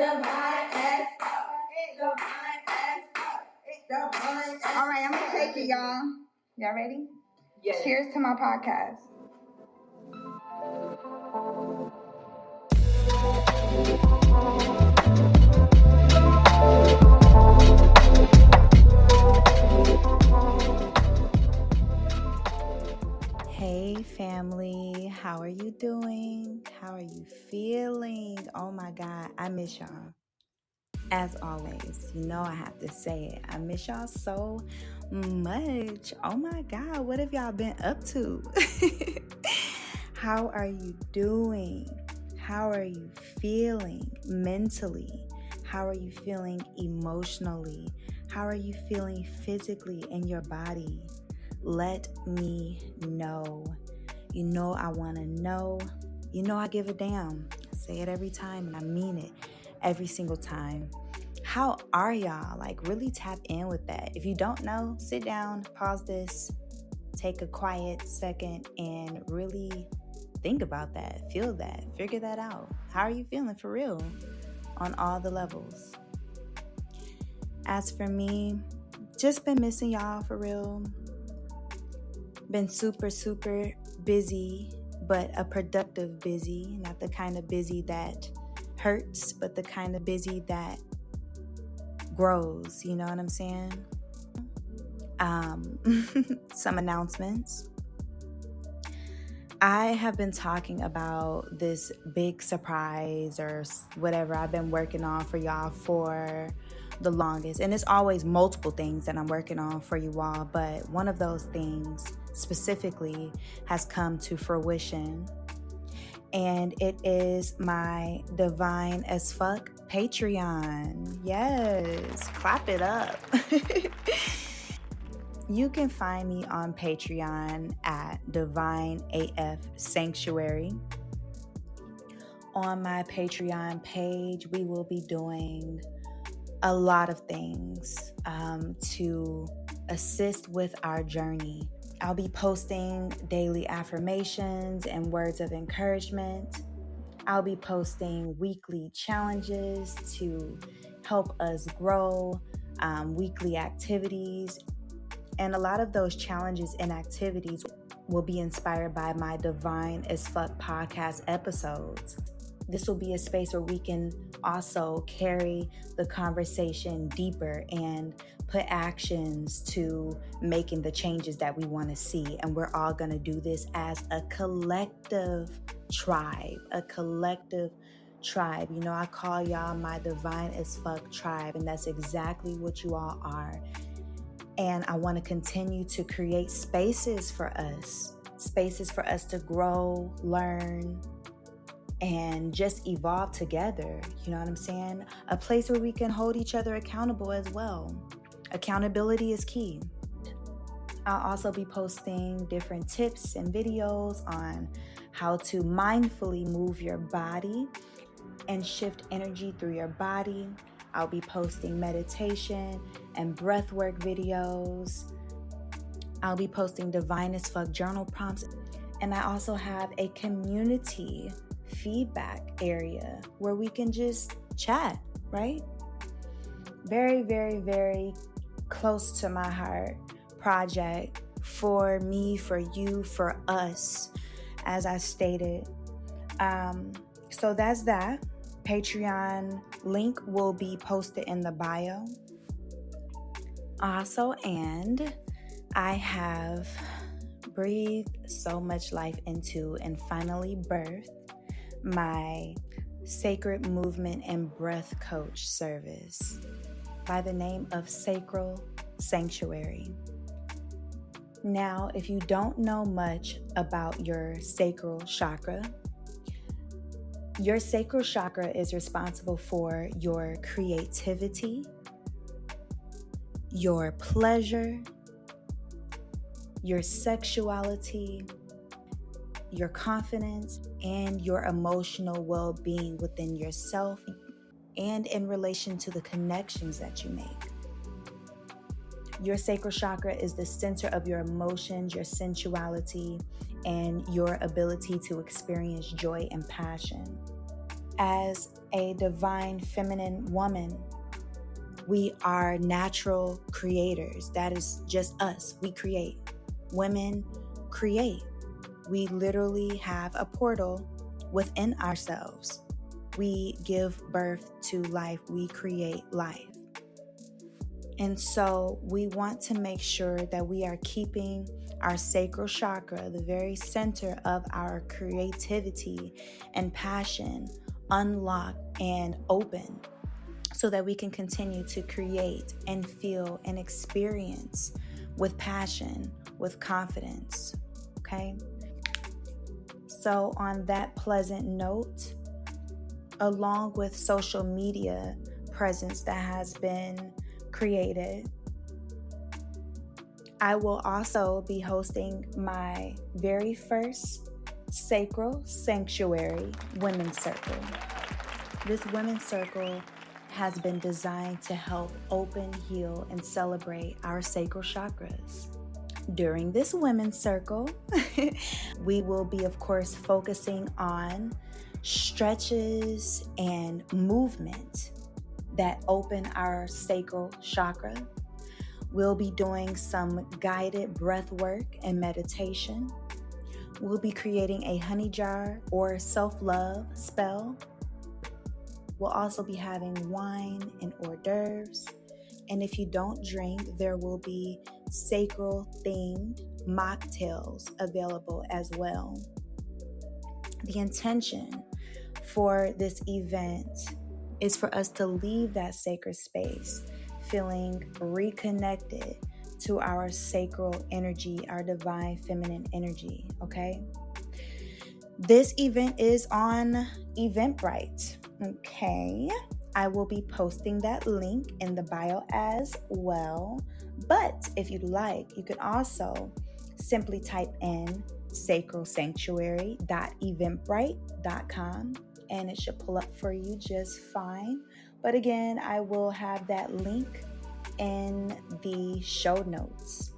All right, I'm gonna take it, y'all. Y'all ready? Yes. Cheers to my podcast. Hey family, how are you doing? How are you feeling? Oh my God, I miss y'all. As always, you know I have to say it. I miss y'all so much. Oh my God, what have y'all been up to? How are you doing? How are you feeling mentally? How are you feeling emotionally? How are you feeling physically in your body? Let me know. You know I want to know. You know I give a damn. I say it every time and I mean it every single time. How are y'all? Like, really tap in with that. If you don't know, sit down, pause this, take a quiet second and really think about that, feel that, figure that out. How are you feeling for real on all the levels? As for me, just been missing y'all for real. Been super, super busy, but a productive busy. Not the kind of busy that hurts, but the kind of busy that grows. You know what I'm saying? Some announcements. I have been talking about this big surprise or whatever I've been working on for y'all for the longest. And it's always multiple things that I'm working on for you all. But one of those things specifically has come to fruition. And it is my Divine as Fuck Patreon. Yes, clap it up. You can find me on Patreon at Divine AF Sanctuary. On my Patreon page, we will be doing a lot of things to assist with our journey. I'll be posting daily affirmations and words of encouragement. I'll be posting weekly challenges to help us grow, weekly activities. And a lot of those challenges and activities will be inspired by my Divine as Fuck podcast episodes. This will be a space where we can also carry the conversation deeper and put actions to making the changes that we want to see. And we're all going to do this as a collective tribe, You know, I call y'all my Divine as Fuck tribe, and that's exactly what you all are. And I want to continue to create spaces for us to grow, learn, and just evolve together. You know what I'm saying? A place where we can hold each other accountable as well. Accountability is key. I'll also be posting different tips and videos on how to mindfully move your body and shift energy through your body. I'll be posting meditation and breathwork videos. I'll be posting Divine as Fuck journal prompts. And I also have a community feedback area where we can just chat, right? Very, very, very close to my heart project for me, for you, for us, as I stated. So that's that. Patreon link will be posted in the bio. Also, and I have breathed so much life into and finally birthed my sacred movement and breath coach service by the name of Sacral Sanctuary. Now, if you don't know much about your sacral chakra is responsible for your creativity, your pleasure, your sexuality, your confidence, and your emotional well-being within yourself and in relation to the connections that you make. Your sacral chakra is the center of your emotions, your sensuality, and your ability to experience joy and passion. as a divine feminine woman, we are natural creators. That is just us. We create. Women create. We literally have a portal within ourselves. We give birth to life. We create life. And so we want to make sure that we are keeping our sacral chakra, the very center of our creativity and passion, unlocked and open, so that we can continue to create and feel and experience with passion, with confidence. Okay? So on that pleasant note, along with social media presence that has been created, I will also be hosting my very first Sacral Sanctuary Women's Circle. This Women's Circle has been designed to help open, heal, and celebrate our sacral chakras. During this Women's Circle, we will be, of course, focusing on stretches and movement that open our sacral chakra. We'll be doing some guided breath work and meditation. We'll be creating a honey jar or self-love spell. We'll also be having wine and hors d'oeuvres. And if you don't drink, there will be sacral-themed mocktails available as well. The intention for this event is for us to leave that sacred space feeling reconnected to our sacral energy, our divine feminine energy, okay? This event is on Eventbrite, okay? I will be posting that link in the bio as well. But if you'd like, you can also simply type in sacralsanctuary.eventbrite.com and it should pull up for you just fine. But again, I will have that link in the show notes.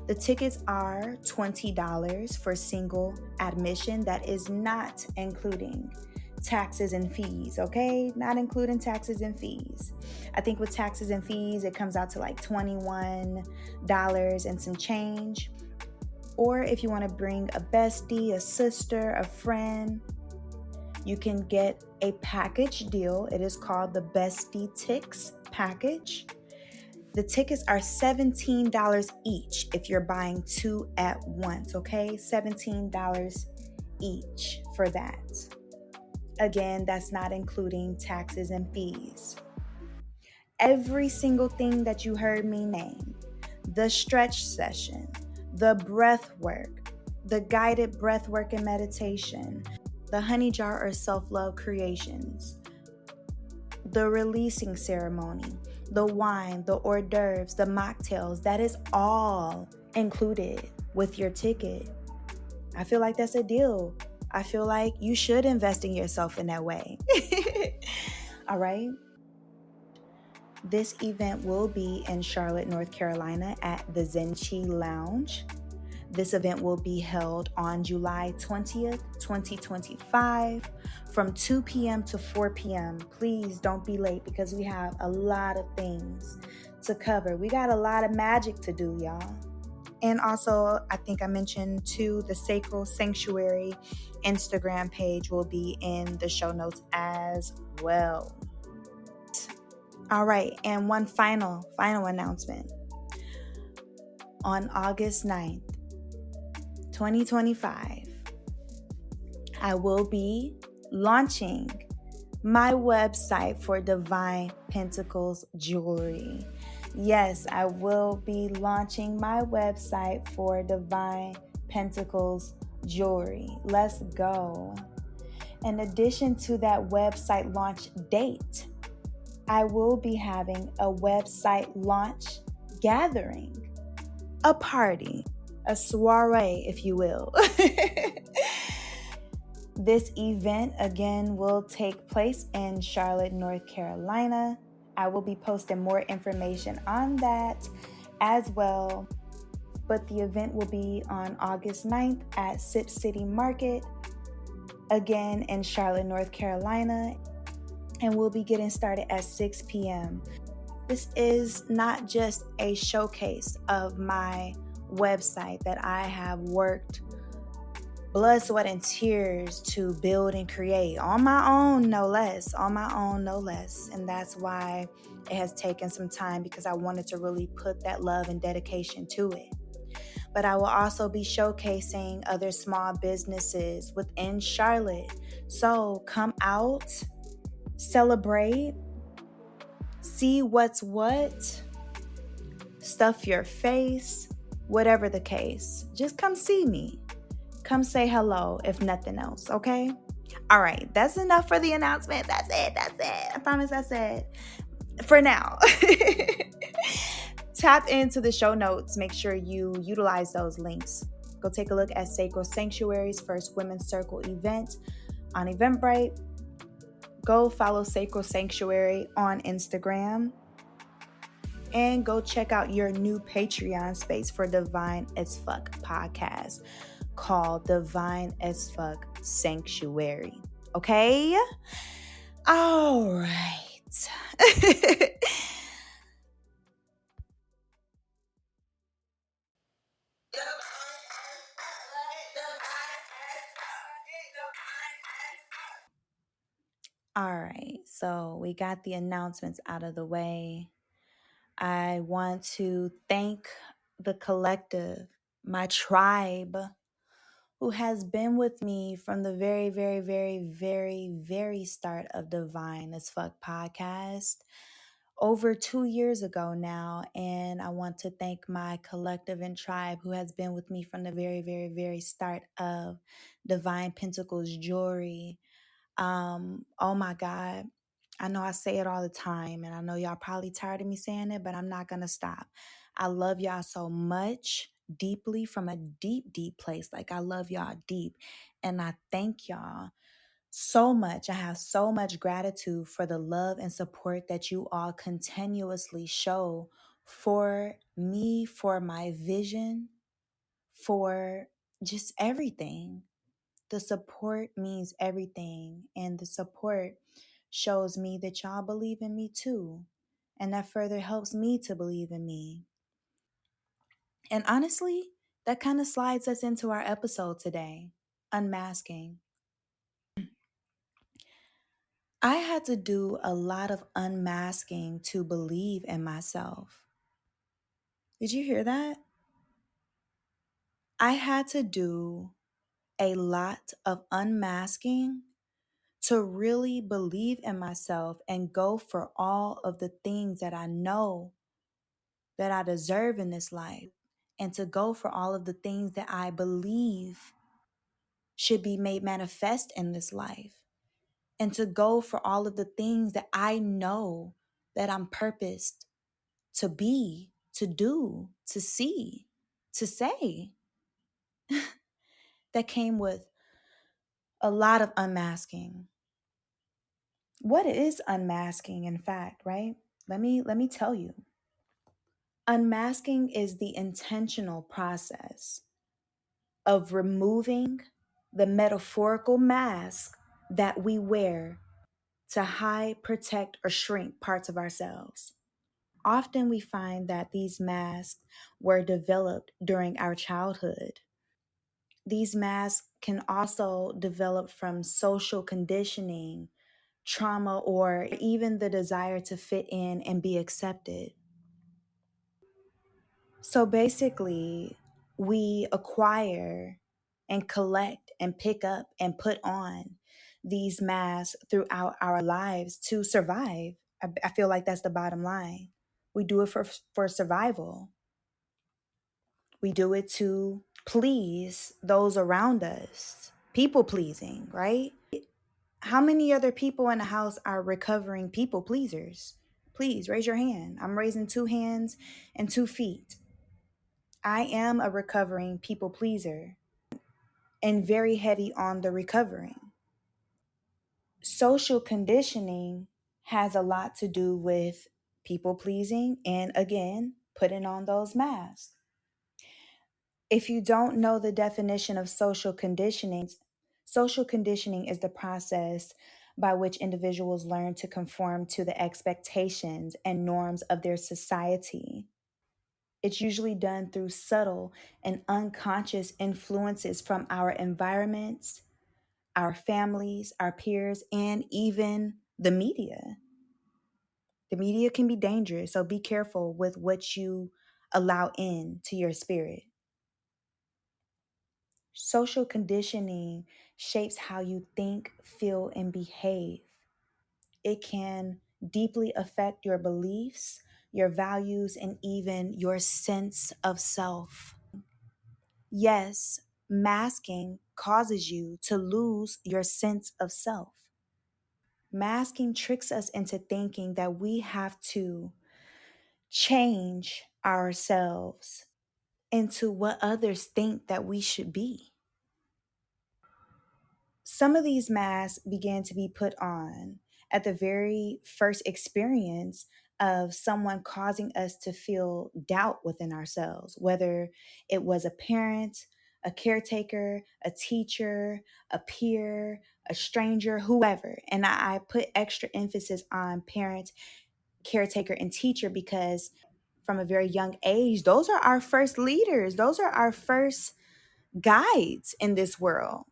The tickets are $20 for single admission. That is not including taxes and fees, okay? Not including taxes and fees. I think with taxes and fees, it comes out to like $21 and some change. Or if you want to bring a bestie, a sister, a friend, you can get a package deal. It is called the Bestie Tix package. The tickets are $17 each if you're buying two at once, okay? $17 each for that. Again, that's not including taxes and fees. Every single thing that you heard me name, the stretch session, the breath work, the guided breath work and meditation, the honey jar or self-love creations, the releasing ceremony, the wine, the hors d'oeuvres, the mocktails, that is all included with your ticket. I feel like that's a deal. I feel like you should invest in yourself in that way. All right. This event will be in Charlotte, North Carolina at the Zenchi Lounge. This event will be held on July 20th, 2025 from 2 p.m. to 4 p.m. Please don't be late because we have a lot of things to cover. We got a lot of magic to do, y'all. And also, I think I mentioned too, the Sacral Sanctuary Instagram page will be in the show notes as well. All right, and one final announcement. On August 9th, 2025, I will be launching my website for Divine Pentacles jewelry. Yes, I will be launching my website for Divine Pentacles jewelry. Let's go. In addition to that website launch date, I will be having a website launch gathering, a party, a soiree, if you will. This event, again, will take place in Charlotte, North Carolina. I will be posting more information on that as well. But the event will be on August 9th at Sip City Market. again in Charlotte, North Carolina, and we'll be getting started at 6 p.m. This is not just a showcase of my website that I have worked blood, sweat, and tears to build and create on my own, no less. On my own, no less. And that's why it has taken some time, because I wanted to really put that love and dedication to it. But I will also be showcasing other small businesses within Charlotte. So come out, celebrate, see what's what, stuff your face, whatever the case. Just come see me. Come say hello, if nothing else, okay? All right, that's enough for the announcement. That's it. I promise that's it. For now. Tap into the show notes. Make sure you utilize those links. Go take a look at Sacral Sanctuary's first Women's Circle event on Eventbrite. Go follow Sacral Sanctuary on Instagram. And go check out your new Patreon space for Divine as Fuck podcast called Divine as Fuck Sanctuary. Okay? All right. All right. So we got the announcements out of the way. I want to thank the collective, my tribe, who has been with me from the very, very, very, very, very start of Divine as Fuck podcast over 2 years ago now. And I want to thank my collective and tribe who has been with me from the very, very, very start of Divine Pentacles Jewelry. Oh my God. I know I say it all the time, and I know y'all probably tired of me saying it, but I'm not going to stop. I love y'all so much, deeply, from a deep, deep place. Like, I love y'all deep. And I thank y'all so much. I have so much gratitude for the love and support that you all continuously show for me, for my vision, for just everything. The support means everything, and the support shows me that y'all believe in me too, and that further helps me to believe in me. And honestly, that kind of slides us into our episode today, unmasking. I had to do a lot of unmasking to believe in myself. Did you hear that? I had to do a lot of unmasking to really believe in myself and go for all of the things that I know that I deserve in this life, and to go for all of the things that I believe should be made manifest in this life, and to go for all of the things that I know that I'm purposed to be, to do, to see, to say. That came with a lot of unmasking. What is unmasking, in fact, right? Let me tell you. Unmasking is the intentional process of removing the metaphorical mask that we wear to hide, protect, or shrink parts of ourselves. Often we find that these masks were developed during our childhood. These masks can also develop from social conditioning, trauma, or even the desire to fit in and be accepted. So basically, we acquire and collect and pick up and put on these masks throughout our lives to survive. I feel like that's the bottom line. We do it for survival. We do it to please those around us. People pleasing, right? How many other people in the house are recovering people pleasers? Please raise your hand. I'm raising 2 hands and 2 feet. I am a recovering people pleaser and very heavy on the recovering. Social conditioning has a lot to do with people pleasing and, again, putting on those masks. If you don't know the definition of social conditioning, Social conditioning is the process by which individuals learn to conform to the expectations and norms of their society. It's usually done through subtle and unconscious influences from our environments, our families, our peers, and even the media. The media can be dangerous, so be careful with what you allow in to your spirit. Social conditioning shapes how you think, feel, and behave. It can deeply affect your beliefs, your values, and even your sense of self. Yes, masking causes you to lose your sense of self. Masking tricks us into thinking that we have to change ourselves into what others think that we should be. Some of these masks began to be put on at the very first experience of someone causing us to feel doubt within ourselves, whether it was a parent, a caretaker, a teacher, a peer, a stranger, whoever. And I put extra emphasis on parent, caretaker, and teacher because from a very young age, those are our first leaders, those are our first guides in this world.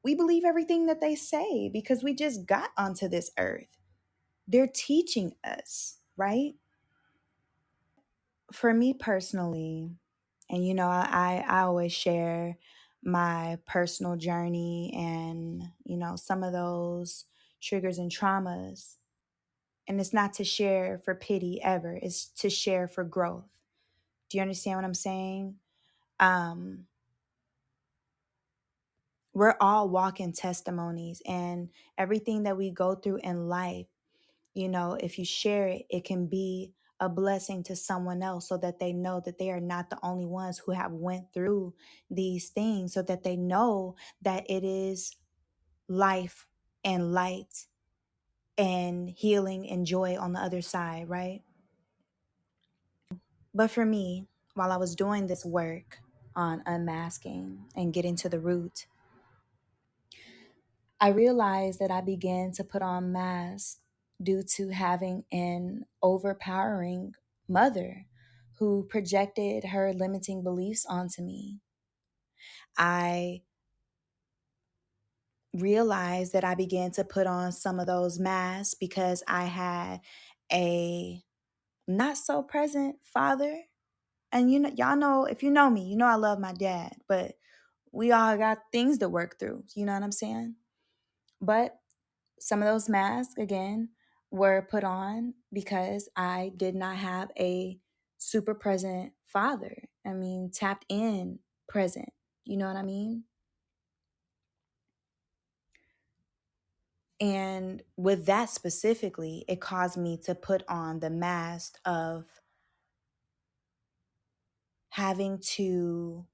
We believe everything that they say because we just got onto this earth. They're teaching us, right? For me personally, and I always share my personal journey and, some of those triggers and traumas. And it's not to share for pity ever, it's to share for growth. Do you understand what I'm saying? Um, we're all walking testimonies, and everything that we go through in life, if you share it, it can be a blessing to someone else so that they know that they are not the only ones who have went through these things, so that they know that it is life and light and healing and joy on the other side, right? But for me, while I was doing this work on unmasking and getting to the root, I realized that I began to put on masks due to having an overpowering mother who projected her limiting beliefs onto me. I realized that I began to put on some of those masks because I had a not so present father. And y'all know, if you know me, I love my dad, but we all got things to work through. You know what I'm saying? But some of those masks, again, were put on because I did not have a super present father. I mean, tapped in present. You know what I mean? And with that specifically, it caused me to put on the mask of having to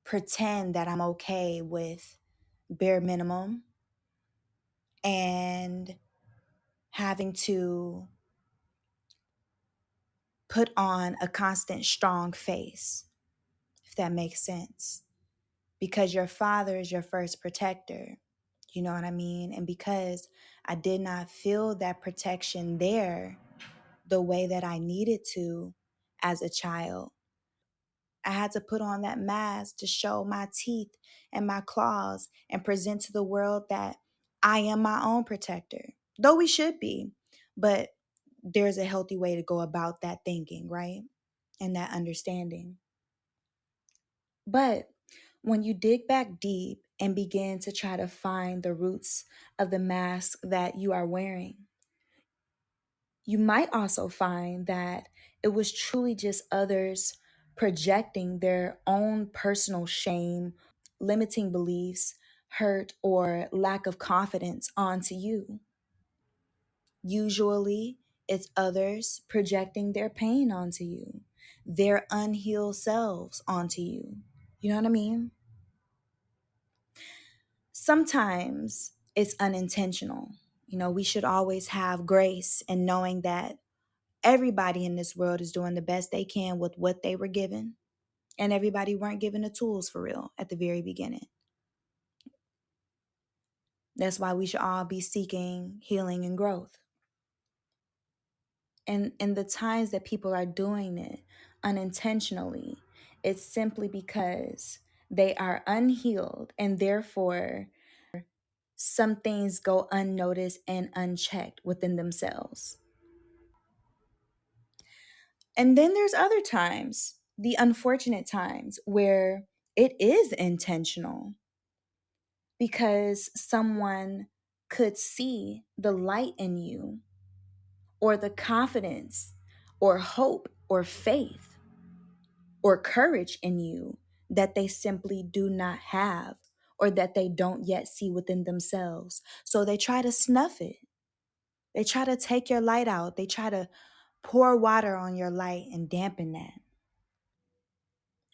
pretend that I'm okay with bare minimum and having to put on a constant strong face, if that makes sense. Because your father is your first protector. You know what I mean? And because I did not feel that protection there the way that I needed to as a child, I had to put on that mask to show my teeth and my claws and present to the world that I am my own protector. Though we should be, but there's a healthy way to go about that thinking, right? And that understanding. But when you dig back deep and begin to try to find the roots of the mask that you are wearing, you might also find that it was truly just others projecting their own personal shame, limiting beliefs, hurt, or lack of confidence onto you. Usually, it's others projecting their pain onto you, their unhealed selves onto you. You know what I mean? Sometimes it's unintentional. We should always have grace and knowing that everybody in this world is doing the best they can with what they were given. And everybody weren't given the tools for real at the very beginning. That's why we should all be seeking healing and growth. And in the times that people are doing it unintentionally, it's simply because they are unhealed, and therefore some things go unnoticed and unchecked within themselves. And then there's other times, the unfortunate times, where it is intentional because someone could see the light in you, or the confidence or hope or faith or courage in you that they simply do not have, or that they don't yet see within themselves. So they try to snuff it. They try to take your light out. They try to pour water on your light and dampen that.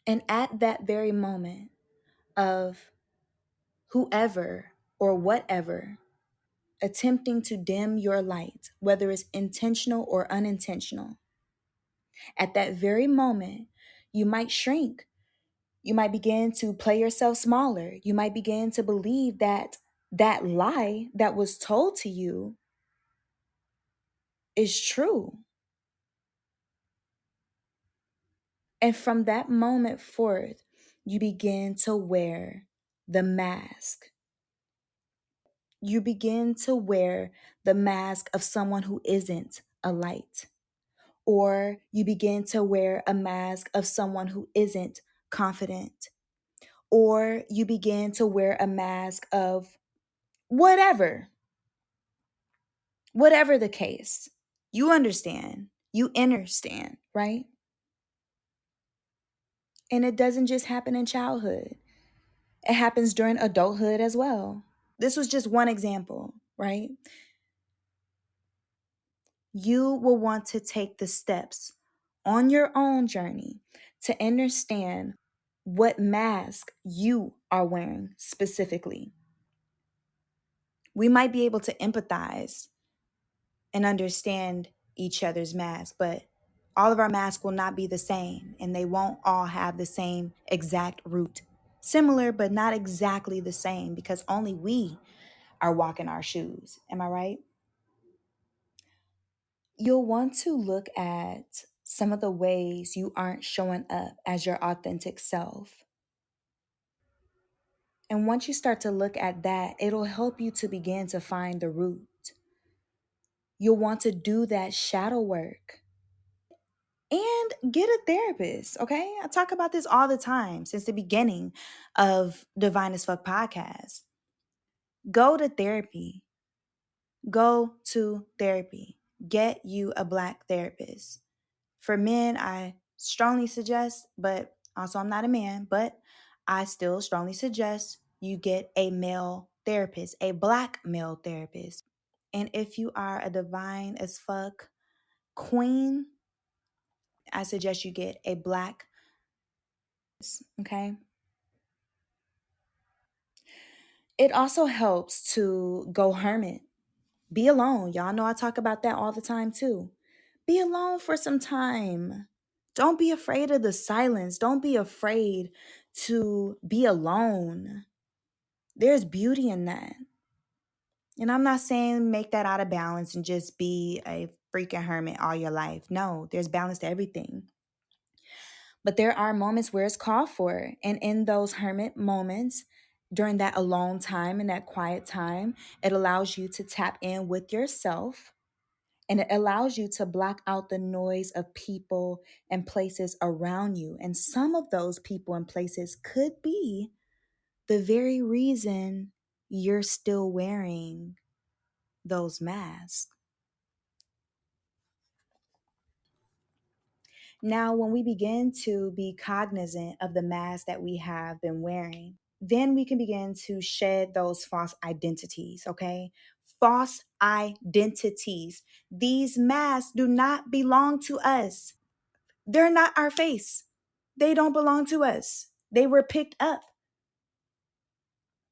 And at that very moment of whoever or whatever attempting to dim your light, whether it's intentional or unintentional, at that very moment, you might shrink. You might begin to play yourself smaller. You might begin to believe that that lie that was told to you is true. And from that moment forth, you begin to wear the mask. You begin to wear the mask of someone who isn't a light. Or you begin to wear a mask of someone who isn't confident. Or you begin to wear a mask of whatever the case. You understand, you understand, right? And it doesn't just happen in childhood, it happens during adulthood as well. This was just one example, right? You will want to take the steps on your own journey to understand what mask you are wearing specifically. We might be able to empathize and understand each other's mask, but all of our masks will not be the same, and they won't all have the same exact root. Similar, but not exactly the same, because only we are walking our shoes. Am I right? You'll want to look at some of the ways you aren't showing up as your authentic self. And once you start to look at that, it'll help you to begin to find the root. You'll want to do that shadow work and get a therapist, okay? I talk about this all the time since the beginning of Divine as Fuck podcast. Go to therapy. Go to therapy. Get you a Black therapist. For men, I strongly suggest, but also I'm not a man, but I still strongly suggest you get a male therapist, a Black male therapist. And if you are a divine as fuck queen, I suggest you get a Black, okay? It also helps to go hermit. Be alone. Y'all know I talk about that all the time too. Be alone for some time. Don't be afraid of the silence. Don't be afraid to be alone. There's beauty in that. And I'm not saying make that out of balance and just be a freaking hermit all your life. No, there's balance to everything. But there are moments where it's called for. And in those hermit moments, during that alone time and that quiet time, it allows you to tap in with yourself, and it allows you to block out the noise of people and places around you. And some of those people and places could be the very reason you're still wearing those masks. Now, when we begin to be cognizant of the mask that we have been wearing, then we can begin to shed those false identities, okay? False identities. These masks do not belong to us. They're not our face. They don't belong to us. They were picked up.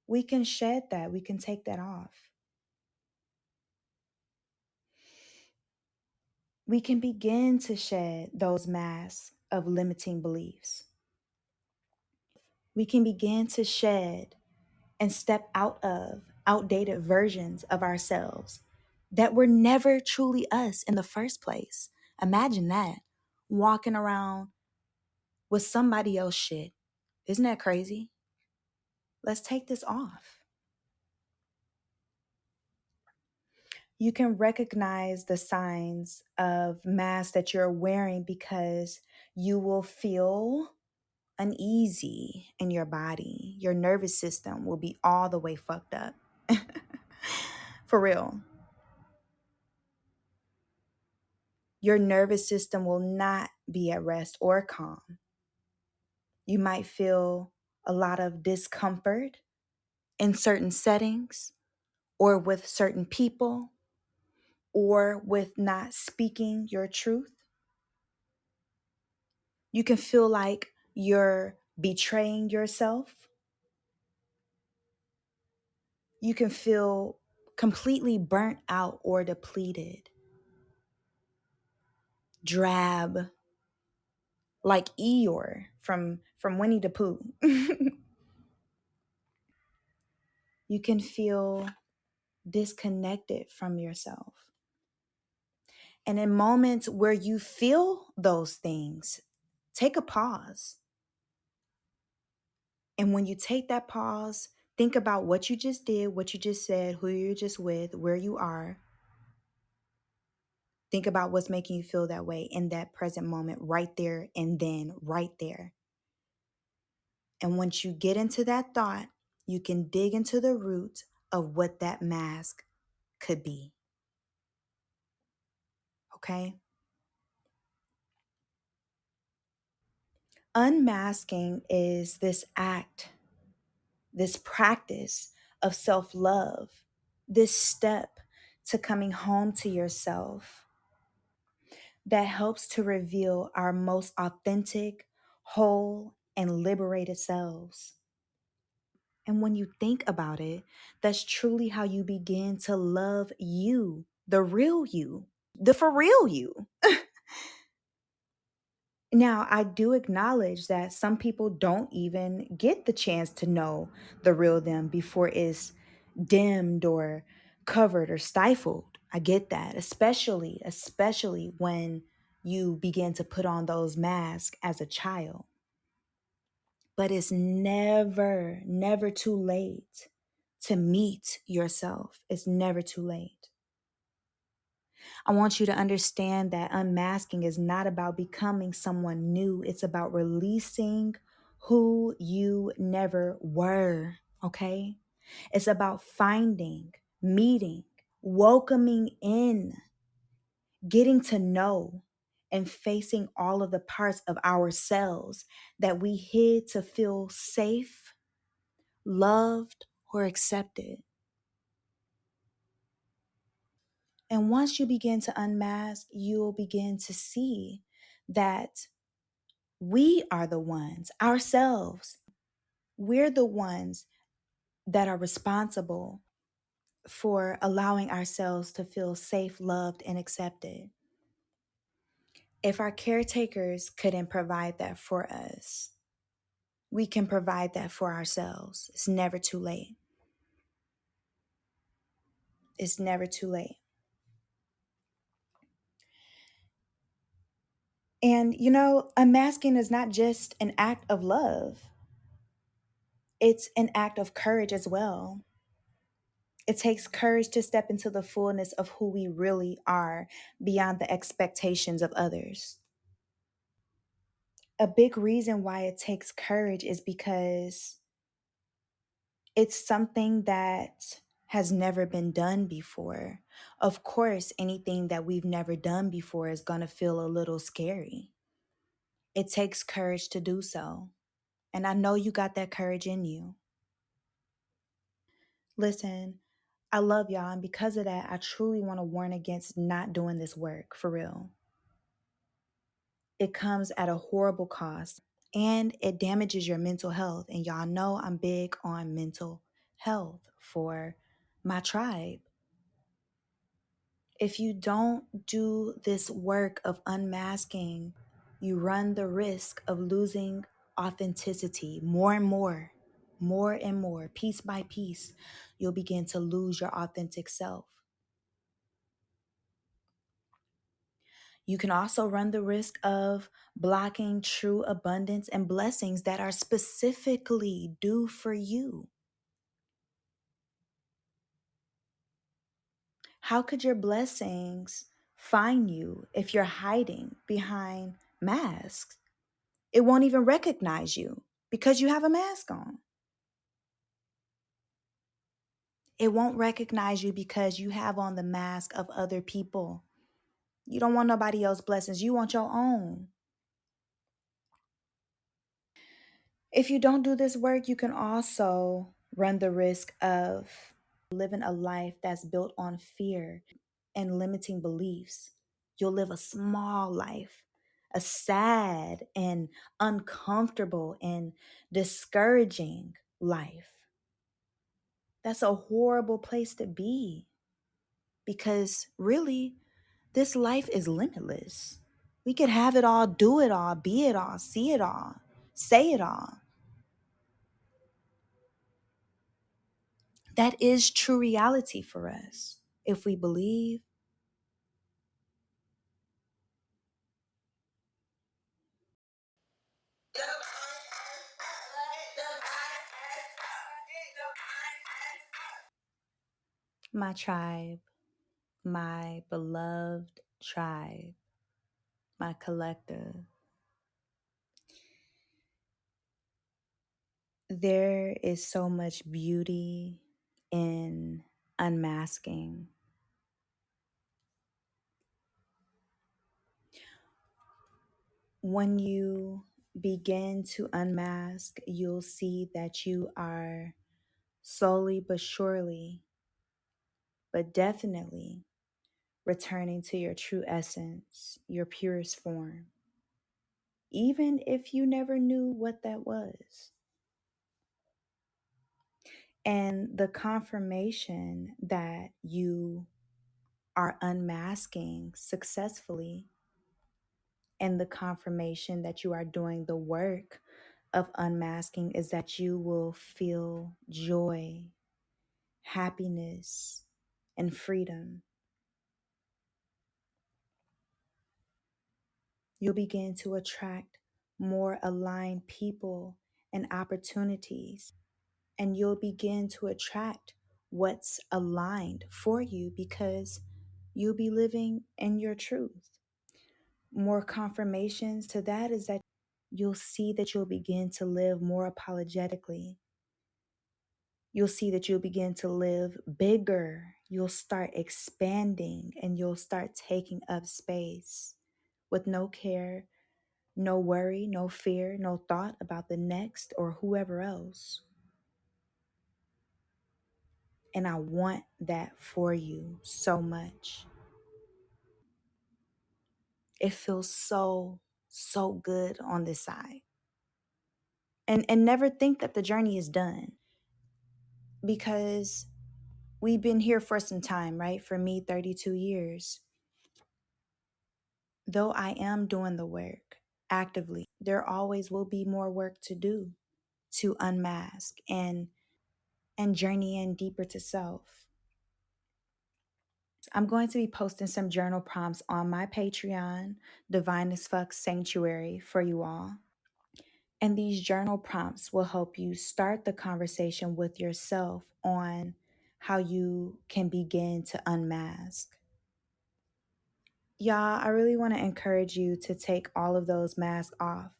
We can shed that. We can take that off. We can begin to shed those masks of limiting beliefs. We can begin to shed and step out of outdated versions of ourselves that were never truly us in the first place. Imagine that, walking around with somebody else's shit. Isn't that crazy? Let's take this off. You can recognize the signs of mask that you're wearing because you will feel uneasy in your body. Your nervous system will be all the way fucked up. For real. Your nervous system will not be at rest or calm. You might feel a lot of discomfort in certain settings or with certain people or with not speaking your truth. You can feel like you're betraying yourself. You can feel completely burnt out or depleted, drab, like Eeyore from Winnie the Pooh. You can feel disconnected from yourself. And in moments where you feel those things, take a pause. And when you take that pause, think about what you just did, what you just said, who you're just with, where you are. Think about what's making you feel that way in that present moment, right there and then, right there. And once you get into that thought, you can dig into the root of what that mask could be. Okay? Unmasking is this act, this practice of self-love, this step to coming home to yourself that helps to reveal our most authentic, whole, and liberated selves. And when you think about it, that's truly how you begin to love you, the real you, the for real you. Now, I do acknowledge that some people don't even get the chance to know the real them before it's dimmed or covered or stifled. I get that, especially when you begin to put on those masks as a child. But it's never too late to meet yourself. It's never too late. I want you to understand that unmasking is not about becoming someone new. It's about releasing who you never were, okay? It's about finding, meeting, welcoming in, getting to know, and facing all of the parts of ourselves that we hid to feel safe, loved, or accepted. And once you begin to unmask, you'll begin to see that we are the ones, ourselves, we're the ones that are responsible for allowing ourselves to feel safe, loved, and accepted. If our caretakers couldn't provide that for us, we can provide that for ourselves. It's never too late. It's never too late. And unmasking is not just an act of love. It's an act of courage as well. It takes courage to step into the fullness of who we really are beyond the expectations of others. A big reason why it takes courage is because it's something that has never been done before. Of course, anything that we've never done before is going to feel a little scary. It takes courage to do so. And I know you got that courage in you. Listen, I love y'all. And because of that, I truly want to warn against not doing this work for real. It comes at a horrible cost and it damages your mental health. And y'all know I'm big on mental health for my tribe. If you don't do this work of unmasking, you run the risk of losing authenticity more and more, piece by piece, you'll begin to lose your authentic self. You can also run the risk of blocking true abundance and blessings that are specifically due for you. How could your blessings find you if you're hiding behind masks? It won't even recognize you because you have a mask on. It won't recognize you because you have on the mask of other people. You don't want nobody else's blessings. You want your own. If you don't do this work, you can also run the risk of living a life that's built on fear and limiting beliefs. You'll live a small life, a sad and uncomfortable and discouraging life. That's a horrible place to be because really, this life is limitless. We could have it all, do it all, be it all, see it all, say it all. That is true reality for us if we believe. My tribe, my beloved tribe, my collective. There is so much beauty in unmasking. When you begin to unmask, you'll see that you are slowly but surely, but definitely returning to your true essence, your purest form, even if you never knew what that was. And the confirmation that you are unmasking successfully, and the confirmation that you are doing the work of unmasking, is that you will feel joy, happiness, and freedom. You'll begin to attract more aligned people and opportunities, and you'll begin to attract what's aligned for you because you'll be living in your truth. More confirmations to that is that you'll see that you'll begin to live more apologetically. You'll see that you'll begin to live bigger. You'll start expanding and you'll start taking up space with no care, no worry, no fear, no thought about the next or whoever else. And I want that for you so much. It feels so good on this side. And never think that the journey is done, because we've been here for some time, right? For me, 32 years. Though I am doing the work actively, there always will be more work to do to unmask and journey in deeper to self. I'm going to be posting some journal prompts on my Patreon, Divine Sanctuary, for you all. And these journal prompts will help you start the conversation with yourself on how you can begin to unmask. Y'all, I really want to encourage you to take all of those masks off.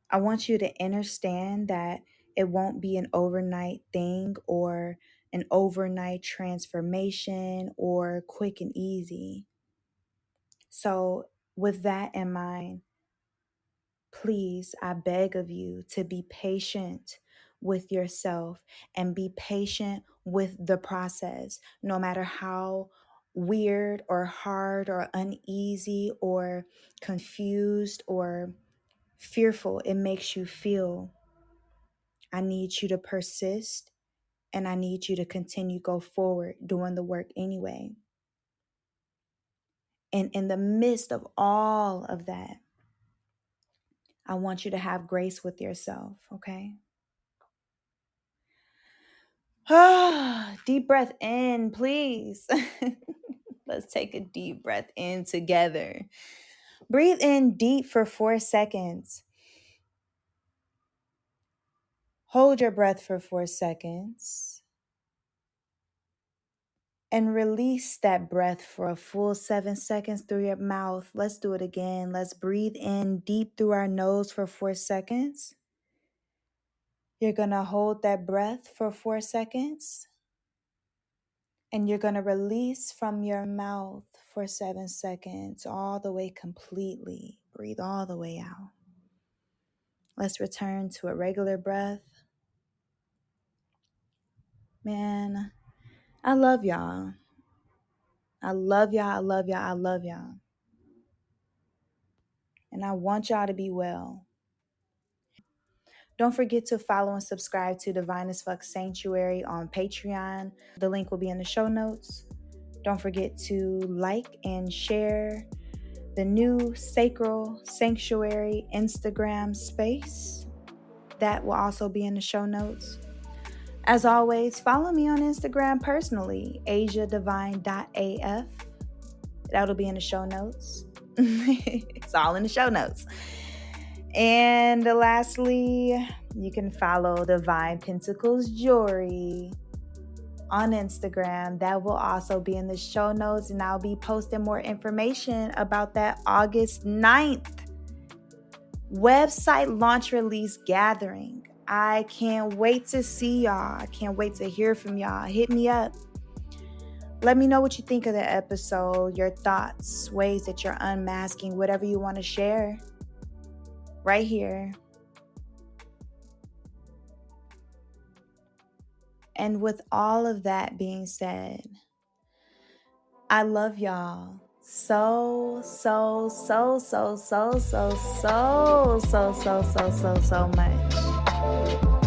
I want you to understand that it won't be an overnight thing or an overnight transformation or quick and easy. So, with that in mind, please, I beg of you to be patient with yourself and be patient with the process, no matter how weird or hard or uneasy or confused or fearful it makes you feel. I need you to persist and I need you to continue go forward doing the work anyway. And in the midst of all of that, I want you to have grace with yourself, okay? Deep breath in, please. Let's take a deep breath in together. Breathe in deep for 4 seconds. Hold your breath for 4 seconds. And release that breath for a full 7 seconds through your mouth. Let's do it again. Let's breathe in deep through our nose for 4 seconds. You're going to hold that breath for 4 seconds. And you're going to release from your mouth for 7 seconds, all the way completely. Breathe all the way out. Let's return to a regular breath. Man, I love y'all. I love y'all. I love y'all. I love y'all. And I want y'all to be well. Don't forget to follow and subscribe to Divine Sanctuary on Patreon. The link will be in the show notes. Don't forget to like and share the new Sacral Sanctuary Instagram space. That will also be in the show notes. As always, follow me on Instagram personally, asiadivine.af. That'll be in the show notes. It's all in the show notes. And lastly, you can follow Divine Pentacles Jewelry on Instagram. That will also be in the show notes, and I'll be posting more information about that August 9th website launch release gathering. I can't wait to see y'all. I can't wait to hear from y'all. Hit me up. Let me know what you think of the episode, your thoughts, ways that you're unmasking, whatever you want to share. Right here. And with all of that being said, I love y'all so much.